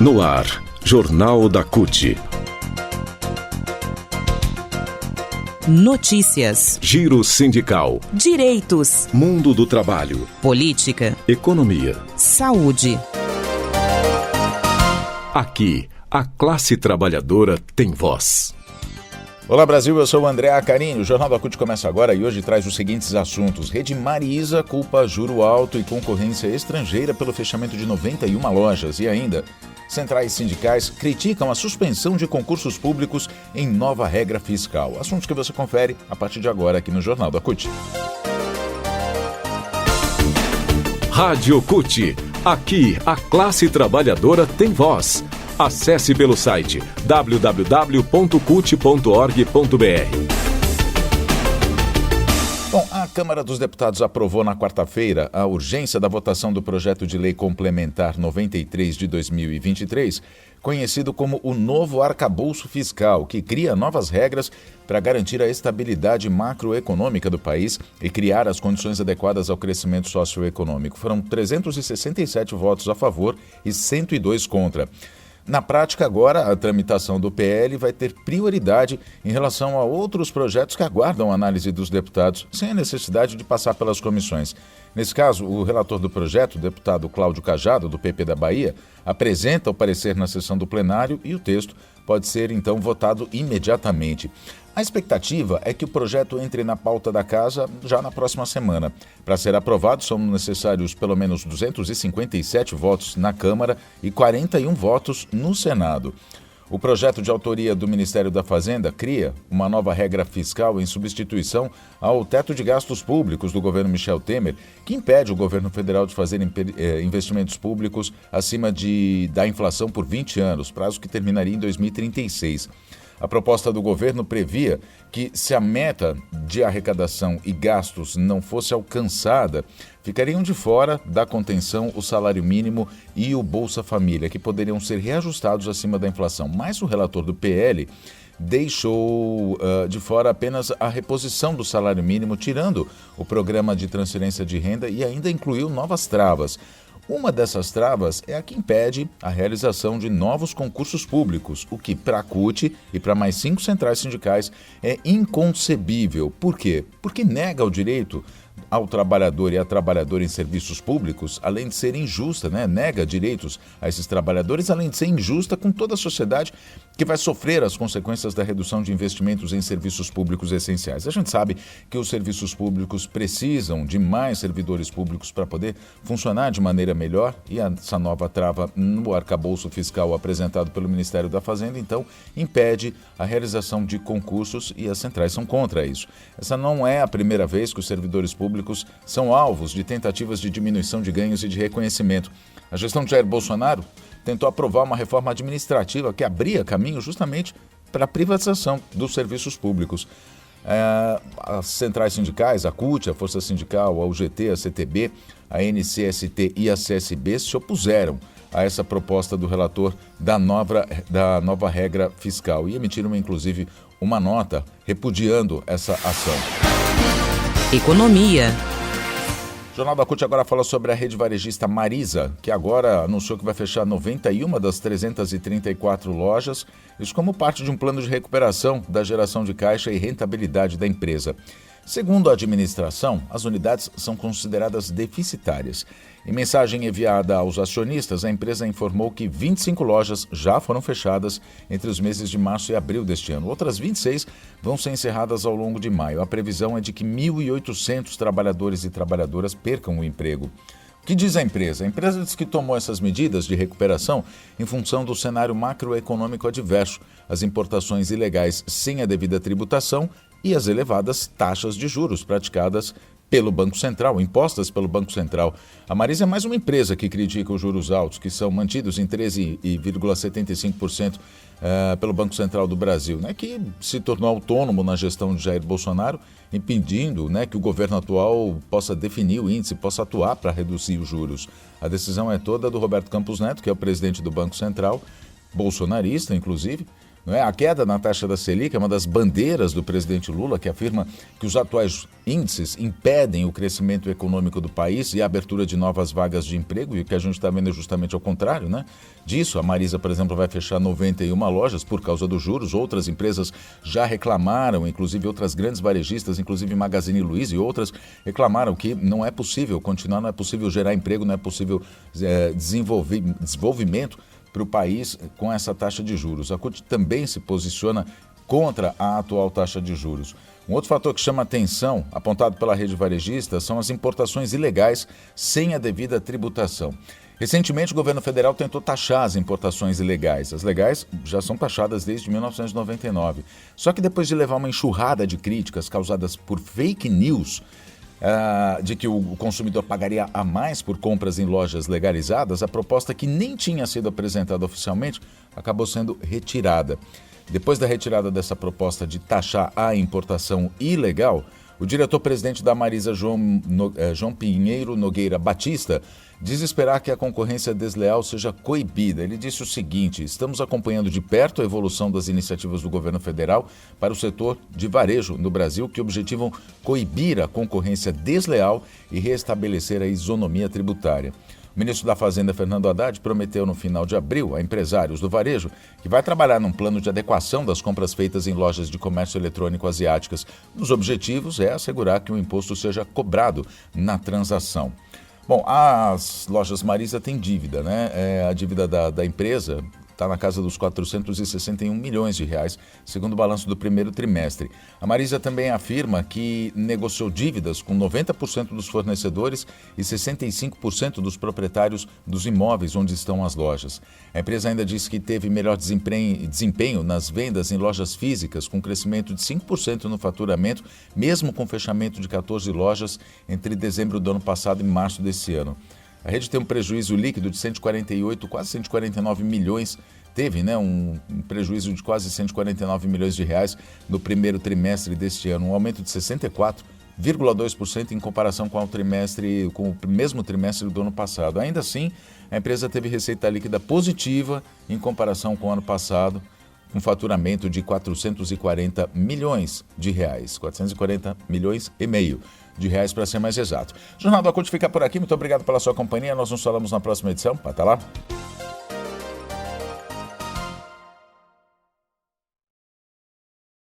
No ar, Jornal da CUT. Notícias, Giro sindical, direitos, mundo do trabalho, política, economia, saúde. Aqui, a classe trabalhadora tem voz. Olá Brasil, eu sou o André Acarini. O Jornal da CUT começa agora e hoje traz os seguintes assuntos. Rede Marisa culpa juro alto e concorrência estrangeira pelo fechamento de 91 lojas. E ainda, centrais sindicais criticam a suspensão de concursos públicos em nova regra fiscal. Assuntos que você confere a partir de agora aqui no Jornal da CUT. Rádio CUT. Aqui, a classe trabalhadora tem voz. Acesse pelo site www.cut.org.br. Bom, a Câmara dos Deputados aprovou na quarta-feira a urgência da votação do projeto de lei complementar 93 de 2023, conhecido como o novo arcabouço fiscal, que cria novas regras para garantir a estabilidade macroeconômica do país e criar as condições adequadas ao crescimento socioeconômico. Foram 367 votos a favor e 102 contra. Na prática, agora, a tramitação do PL vai ter prioridade em relação a outros projetos que aguardam a análise dos deputados, sem a necessidade de passar pelas comissões. Nesse caso, o relator do projeto, o deputado Cláudio Cajado, do PP da Bahia, apresenta o parecer na sessão do plenário e o texto pode ser, então, votado imediatamente. A expectativa é que o projeto entre na pauta da Casa já na próxima semana. Para ser aprovado, são necessários pelo menos 257 votos na Câmara e 41 votos no Senado. O projeto de autoria do Ministério da Fazenda cria uma nova regra fiscal em substituição ao teto de gastos públicos do governo Michel Temer, que impede o governo federal de fazer investimentos públicos acima da inflação por 20 anos, prazo que terminaria em 2036. A proposta do governo previa que, se a meta de arrecadação e gastos não fosse alcançada, ficariam de fora da contenção o salário mínimo e o Bolsa Família, que poderiam ser reajustados acima da inflação. Mas o relator do PL deixou de fora apenas a reposição do salário mínimo, tirando o programa de transferência de renda e ainda incluiu novas travas. Uma dessas travas é a que impede a realização de novos concursos públicos, o que para a CUT e para mais 5 centrais sindicais é inconcebível. Por quê? Porque nega o direito ao trabalhador e à trabalhadora em serviços públicos, além de ser injusta, nega direitos a esses trabalhadores, além de ser injusta com toda a sociedade que vai sofrer as consequências da redução de investimentos em serviços públicos essenciais. A gente sabe que os serviços públicos precisam de mais servidores públicos para poder funcionar de maneira melhor e essa nova trava no arcabouço fiscal apresentado pelo Ministério da Fazenda, então, impede a realização de concursos e as centrais são contra isso. Essa não é a primeira vez que os servidores públicos são alvos de tentativas de diminuição de ganhos e de reconhecimento. A gestão de Jair Bolsonaro tentou aprovar uma reforma administrativa que abria caminho justamente para a privatização dos serviços públicos. As centrais sindicais, a CUT, a Força Sindical, a UGT, a CTB, a NCST e a CSB se opuseram a essa proposta do relator da nova regra fiscal e emitiram, inclusive, uma nota repudiando essa ação. Economia. O Jornal da CUT agora fala sobre a rede varejista Marisa, que agora anunciou que vai fechar 91 das 334 lojas, isso como parte de um plano de recuperação da geração de caixa e rentabilidade da empresa. Segundo a administração, as unidades são consideradas deficitárias. Em mensagem enviada aos acionistas, a empresa informou que 25 lojas já foram fechadas entre os meses de março e abril deste ano. Outras 26 vão ser encerradas ao longo de maio. A previsão é de que 1.800 trabalhadores e trabalhadoras percam o emprego. O que diz a empresa? A empresa diz que tomou essas medidas de recuperação em função do cenário macroeconômico adverso, as importações ilegais sem a devida tributação e as elevadas taxas de juros praticadas pelo Banco Central, impostas pelo Banco Central. A Marisa é mais uma empresa que critica os juros altos, que são mantidos em 13,75% pelo Banco Central do Brasil, que se tornou autônomo na gestão de Jair Bolsonaro, impedindo que o governo atual possa definir o índice, possa atuar para reduzir os juros. A decisão é toda do Roberto Campos Neto, que é o presidente do Banco Central, bolsonarista, inclusive, Não é? A queda na taxa da Selic é uma das bandeiras do presidente Lula, que afirma que os atuais índices impedem o crescimento econômico do país e a abertura de novas vagas de emprego, e o que a gente está vendo é justamente ao contrário, né? Disso, a Marisa, por exemplo, vai fechar 91 lojas por causa dos juros. Outras empresas já reclamaram, inclusive outras grandes varejistas, inclusive Magazine Luiza e outras, reclamaram que não é possível continuar, não é possível gerar emprego, não é possível desenvolvimento para o país com essa taxa de juros. A CUT também se posiciona contra a atual taxa de juros. Um outro fator que chama atenção, apontado pela rede varejista, são as importações ilegais sem a devida tributação. Recentemente, o governo federal tentou taxar as importações ilegais. As legais já são taxadas desde 1999. Só que depois de levar uma enxurrada de críticas causadas por fake news, de que o consumidor pagaria a mais por compras em lojas legalizadas, a proposta, que nem tinha sido apresentada oficialmente, acabou sendo retirada. Depois da retirada dessa proposta de taxar a importação ilegal, o diretor-presidente da Marisa, João Pinheiro Nogueira Batista, diz esperar que a concorrência desleal seja coibida. Ele disse o seguinte: estamos acompanhando de perto a evolução das iniciativas do governo federal para o setor de varejo no Brasil, que objetivam coibir a concorrência desleal e restabelecer a isonomia tributária. O ministro da Fazenda, Fernando Haddad, prometeu no final de abril a empresários do varejo que vai trabalhar num plano de adequação das compras feitas em lojas de comércio eletrônico asiáticas. Um dos objetivos é assegurar que o imposto seja cobrado na transação. Bom, as lojas Marisa têm dívida, né? A dívida da empresa está na casa dos 461 milhões de reais, segundo o balanço do primeiro trimestre. A Marisa também afirma que negociou dívidas com 90% dos fornecedores e 65% dos proprietários dos imóveis onde estão as lojas. A empresa ainda disse que teve melhor desempenho nas vendas em lojas físicas, com crescimento de 5% no faturamento, mesmo com fechamento de 14 lojas entre dezembro do ano passado e março desse ano. A rede tem um prejuízo líquido de 148, quase 149 milhões, teve, né, um prejuízo de quase 149 milhões de reais no primeiro trimestre deste ano, um aumento de 64,2% em comparação com o mesmo trimestre do ano passado. Ainda assim, a empresa teve receita líquida positiva em comparação com o ano passado, com faturamento de 440 milhões de reais, 440 milhões e meio de reais para ser mais exato. O Jornal da CUT fica por aqui, muito obrigado pela sua companhia, nós nos falamos na próxima edição, até lá.